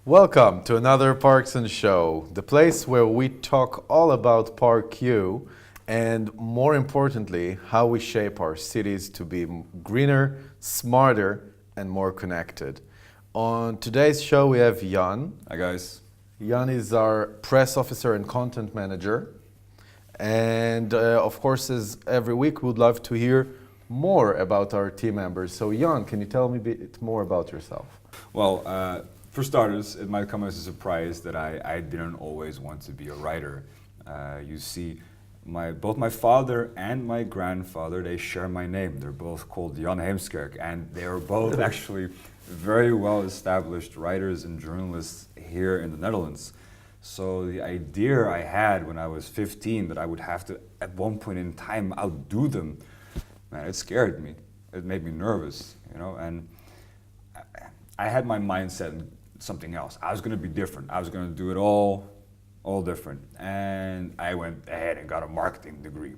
Welcome to another Parksen show, the place where we talk all about PARQ and, more importantly, how we shape our cities to be greener, smarter, and more connected. On today's show, we have Jan. Hi guys. Jan is our press officer and content manager. And of course, as every week, we would love to hear more about our team members. So Jan, can you tell me a bit more about yourself? Well, for starters, it might come as a surprise that I didn't always want to be a writer. You see, both my father and my grandfather, they share my name. They're both called Jan Heemskerk, and they are both actually very well-established writers and journalists here in the Netherlands. So the idea I had when I was 15 that I would have to, at one point in time, outdo them, man, it scared me. It made me nervous, you know, and I had my mindset in something else. I was going to be different. I was going to do it all different. And I went ahead and got a marketing degree.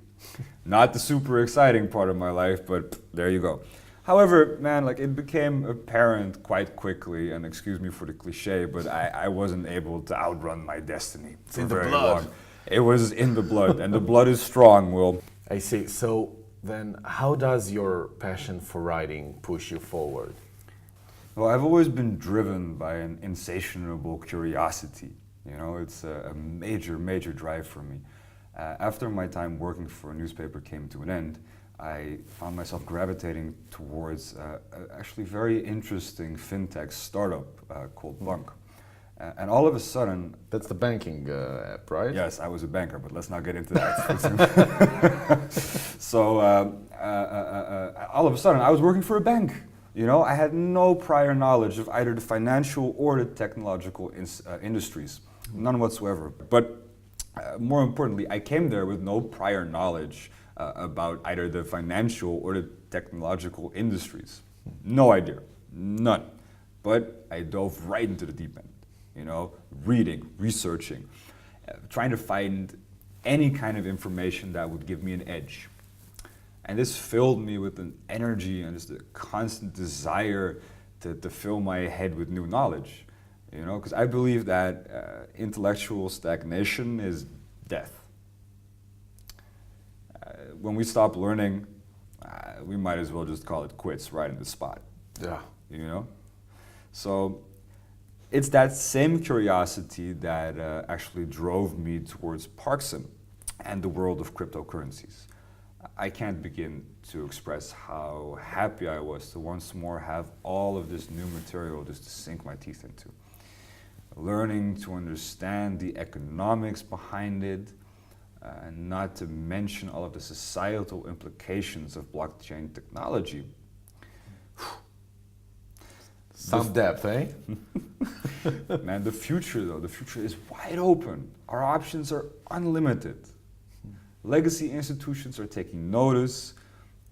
Not the super exciting part of my life, but there you go. However, man, like it became apparent quite quickly, and excuse me for the cliche, but I wasn't able to outrun my destiny for very long. It was in the blood, and the blood is strong, Will. I see. So then how does your passion for writing push you forward? Well, I've always been driven by an insatiable curiosity. You know, it's a major drive for me. After my time working for a newspaper came to an end, I found myself gravitating towards actually very interesting fintech startup called Bunq. And all of a sudden... That's the banking app, right? Yes, I was a banker, but let's not get into that. So all of a sudden I was working for a bank. You know, I had no prior knowledge of either the financial or the technological industries, none whatsoever. But more importantly, I came there with no prior knowledge about either the financial or the technological industries. No idea, none. But I dove right into the deep end, you know, reading, researching, trying to find any kind of information that would give me an edge. And this filled me with an energy and just a constant desire to fill my head with new knowledge, you know, because I believe that intellectual stagnation is death. When we stop learning, we might as well just call it quits right in the spot. Yeah. You know? So it's that same curiosity that actually drove me towards Parksen and the world of cryptocurrencies. I can't begin to express how happy I was to once more have all of this new material just to sink my teeth into. Learning to understand the economics behind it, and not to mention all of the societal implications of blockchain technology. Some depth, eh? Man, the future though, the future is wide open. Our options are unlimited. Legacy institutions are taking notice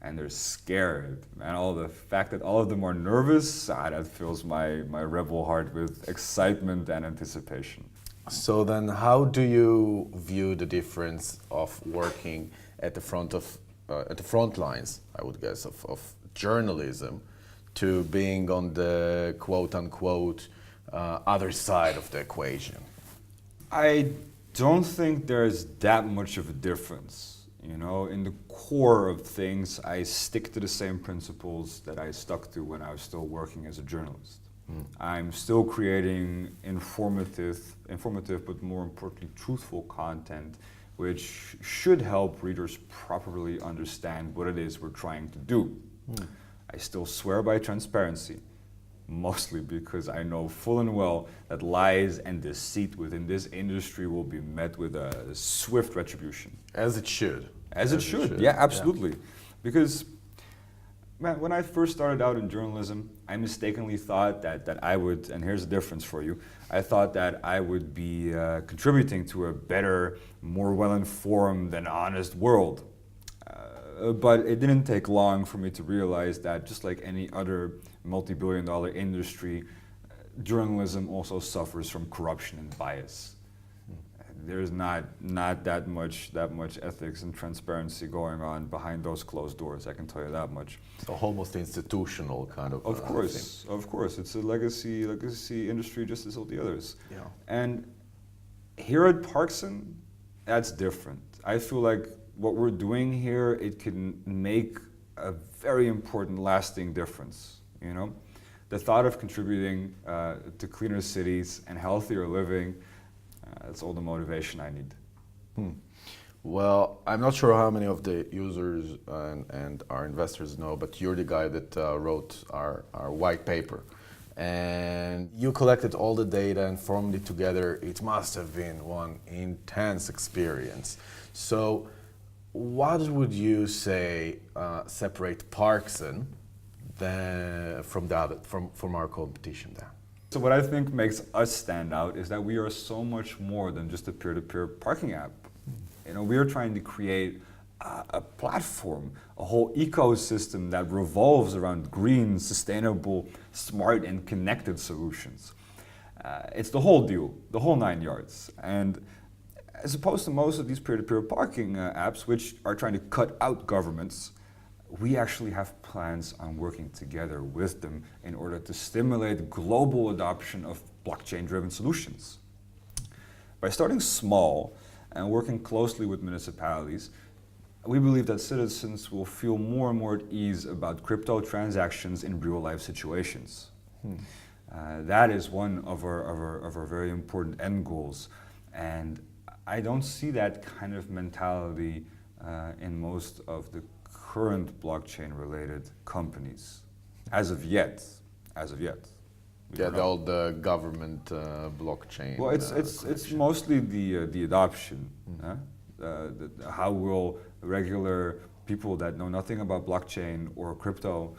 and they're scared. Man, the fact that all of them are nervous, that fills my rebel heart with excitement and anticipation. So then how do you view the difference of working at the front lines, I would guess, of journalism to being on the quote-unquote other side of the equation? I don't think there's that much of a difference. You know, in the core of things, I stick to the same principles that I stuck to when I was still working as a journalist. I'm still creating informative, but more importantly, truthful content, which should help readers properly understand what it is we're trying to do. I still swear by transparency, mostly because I know full and well that lies and deceit within this industry will be met with a swift retribution. As it should. As it should, yeah, absolutely. Yeah. Because, man, when I first started out in journalism, I mistakenly thought that I would, and here's the difference for you, I thought that I would be contributing to a better, more well-informed and honest world. But it didn't take long for me to realize that just like any other multi-billion-dollar industry, journalism also suffers from corruption and bias. there's not that much ethics and transparency going on behind those closed doors. I can tell you that much. So almost institutional kind of. Of course, it's a legacy industry just as all the others. Yeah. And here at Parksen, that's different. I feel like what we're doing here, it can make a very important, lasting difference. You know, the thought of contributing to cleaner cities and healthier living. That's all the motivation I need. Well, I'm not sure how many of the users and our investors know, but you're the guy that wrote our white paper. And you collected all the data and formed it together. It must have been one intense experience. So what would you say separate Parksen from our competition there? So what I think makes us stand out is that we are so much more than just a peer-to-peer parking app. You know, we are trying to create a platform, a whole ecosystem that revolves around green, sustainable, smart, and connected solutions. It's the whole deal, the whole 9 yards. And as opposed to most of these peer-to-peer parking apps, which are trying to cut out governments, we actually have plans on working together with them in order to stimulate global adoption of blockchain-driven solutions. By starting small and working closely with municipalities, we believe that citizens will feel more and more at ease about crypto transactions in real-life situations. That is one of our very important end goals, and I don't see that kind of mentality in most of the current blockchain-related companies, as of yet. Yeah, all the government blockchain. Well, it's mostly the adoption. How will regular people that know nothing about blockchain or crypto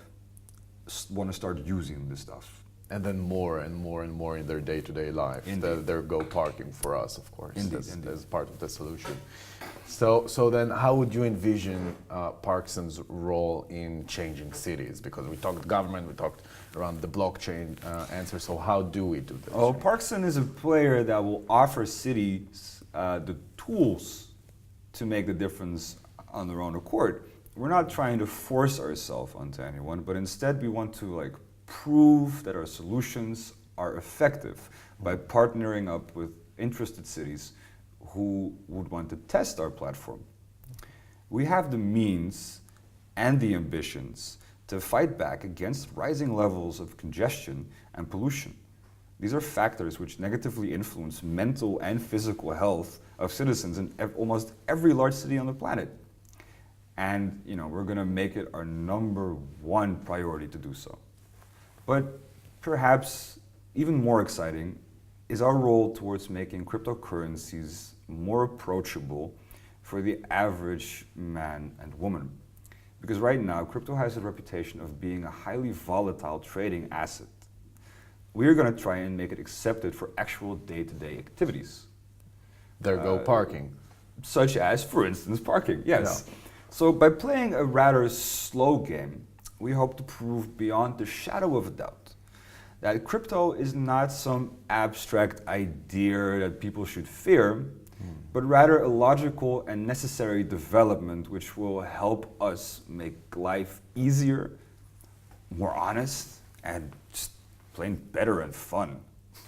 want to start using this stuff? And then more and more in their day-to-day life. They're go parking for us, of course. Indeed. That's part of the solution. So then how would you envision Parksen's role in changing cities? Because we talked government, we talked around the blockchain answer, so how do we do this? Oh, Parksen is a player that will offer cities the tools to make the difference on their own accord. We're not trying to force ourselves onto anyone, but instead we want to prove that our solutions are effective by partnering up with interested cities who would want to test our platform. We have the means and the ambitions to fight back against rising levels of congestion and pollution. These are factors which negatively influence mental and physical health of citizens in almost every large city on the planet. And we're going to make it our #1 priority to do so. But perhaps even more exciting is our role towards making cryptocurrencies more approachable for the average man and woman. Because right now, crypto has a reputation of being a highly volatile trading asset. We are going to try and make it accepted for actual day-to-day activities. There go parking. Such as, for instance, parking, yes. Yeah. So by playing a rather slow game, we hope to prove beyond the shadow of a doubt that crypto is not some abstract idea that people should fear, but rather a logical and necessary development which will help us make life easier, more honest, and just plain better and fun.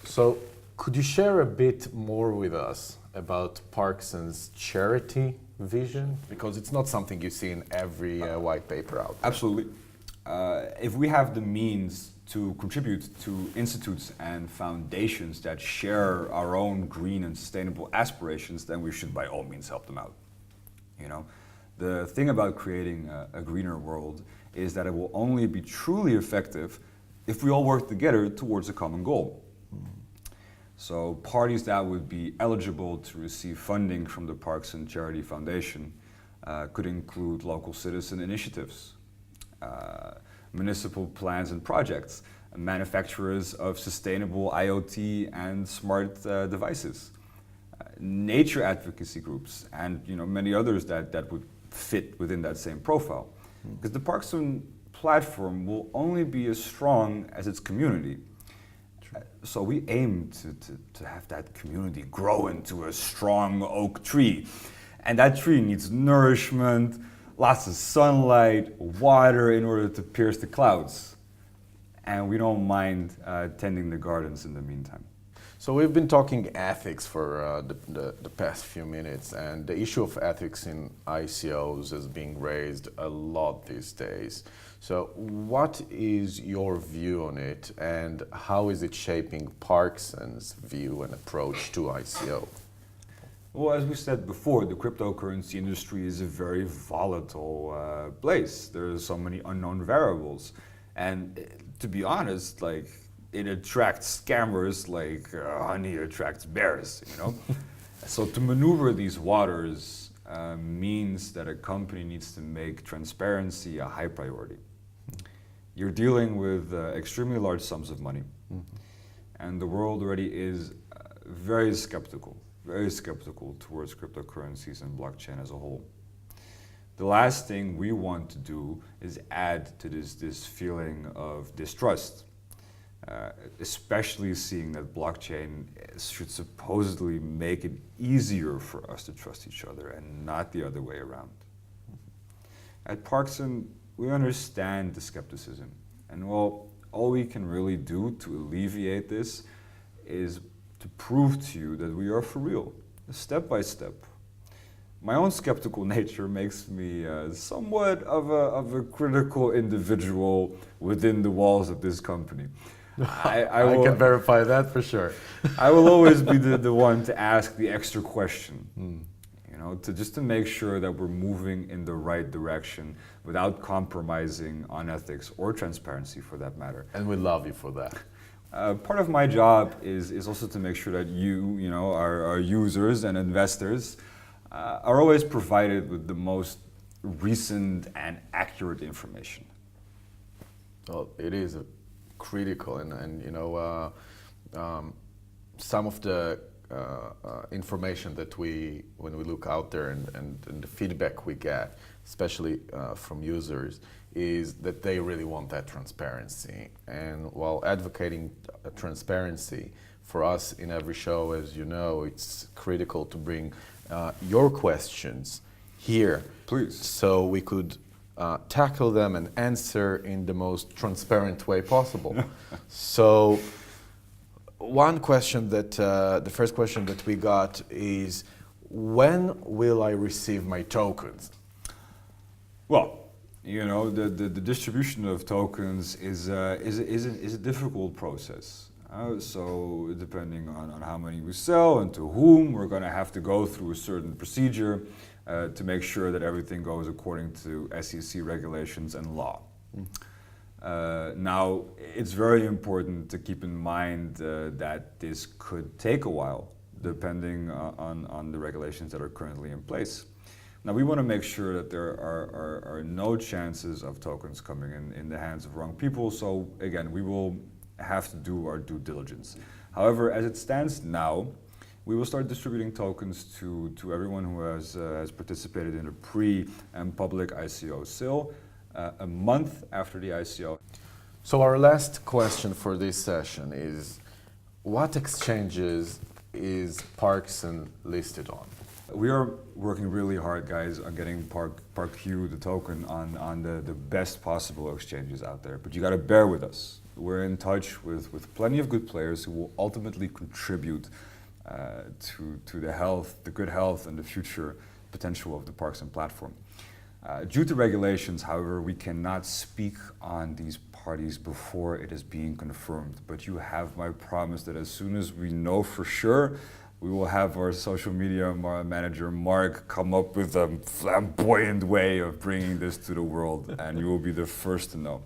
So could you share a bit more with us about Parksen's charity vision? Because it's not something you see in every white paper out there. Absolutely. If we have the means to contribute to institutes and foundations that share our own green and sustainable aspirations, then we should by all means help them out. The thing about creating a greener world is that it will only be truly effective if we all work together towards a common goal. So parties that would be eligible to receive funding from the Parksen Charity Foundation could include local citizen initiatives, municipal plans and projects, manufacturers of sustainable IoT and smart devices, nature advocacy groups, and many others that would fit within that same profile. Because the Parksen platform will only be as strong as its community. So we aim to have that community grow into a strong oak tree. And that tree needs nourishment, lots of sunlight, water in order to pierce the clouds. And we don't mind tending the gardens in the meantime. So we've been talking ethics for the past few minutes, and the issue of ethics in ICOs is being raised a lot these days. So what is your view on it, and how is it shaping Parksen's view and approach to ICO? Well, as we said before, the cryptocurrency industry is a very volatile place. There are so many unknown variables. And to be honest, like, it attracts scammers like honey attracts bears, you know? So to maneuver these waters means that a company needs to make transparency a high priority. You're dealing with extremely large sums of money. And the world already is very skeptical towards cryptocurrencies and blockchain as a whole. The last thing we want to do is add to this feeling of distrust. Especially seeing that blockchain should supposedly make it easier for us to trust each other and not the other way around. At Parksen, we understand the skepticism, and well, all we can really do to alleviate this is to prove to you that we are for real, step by step. My own skeptical nature makes me somewhat of a critical individual within the walls of this company. I can verify that for sure. I will always be the one to ask the extra question, you know, just to make sure that we're moving in the right direction without compromising on ethics or transparency for that matter. And we love you for that. Part of my job is also to make sure that you know, our users and investors are always provided with the most recent and accurate information. Well, it is critical, and you know, some of the information that when we look out there and the feedback we get, especially from users, is that they really want that transparency. And while advocating transparency, for us in every show, as you know, it's critical to bring your questions here. Please. So we could tackle them and answer in the most transparent way possible. So one question that, the first question that we got is, when will I receive my tokens? Well, you know, the distribution of tokens is a difficult process. So depending on how many we sell and to whom, we're going to have to go through a certain procedure to make sure that everything goes according to SEC regulations and law. Now, it's very important to keep in mind that this could take a while, depending on the regulations that are currently in place. Now, we want to make sure that there are no chances of tokens coming in the hands of wrong people. So again, we will have to do our due diligence. However, as it stands now, we will start distributing tokens to everyone who has participated in a pre and public ICO sale a month after the ICO. So our last question for this session is, what exchanges is Parksen listed on? We are working really hard, guys, on getting PARQ, the token, on the best possible exchanges out there. But you got to bear with us. We're in touch with plenty of good players who will ultimately contribute to the good health and the future potential of the Parksen platform. Due to regulations, however, we cannot speak on these parties before it is being confirmed. But you have my promise that as soon as we know for sure, we will have our social media manager, Mark, come up with a flamboyant way of bringing this to the world, and you will be the first to know.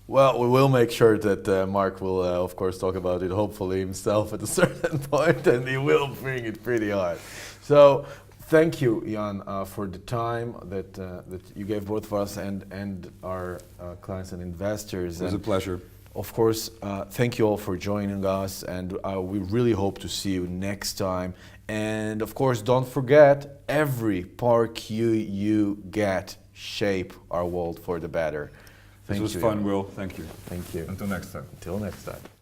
Well, we will make sure that Mark will, of course, talk about it, hopefully himself at a certain point, and he will bring it pretty hard. So, thank you, Jan, for the time that you gave both of us and our clients and investors. It was a pleasure. Of course, thank you all for joining us, and we really hope to see you next time. And of course, don't forget, every PARQ you get shape our world for the better. This was fun, Will. Thank you. Thank you. Until next time. Until next time.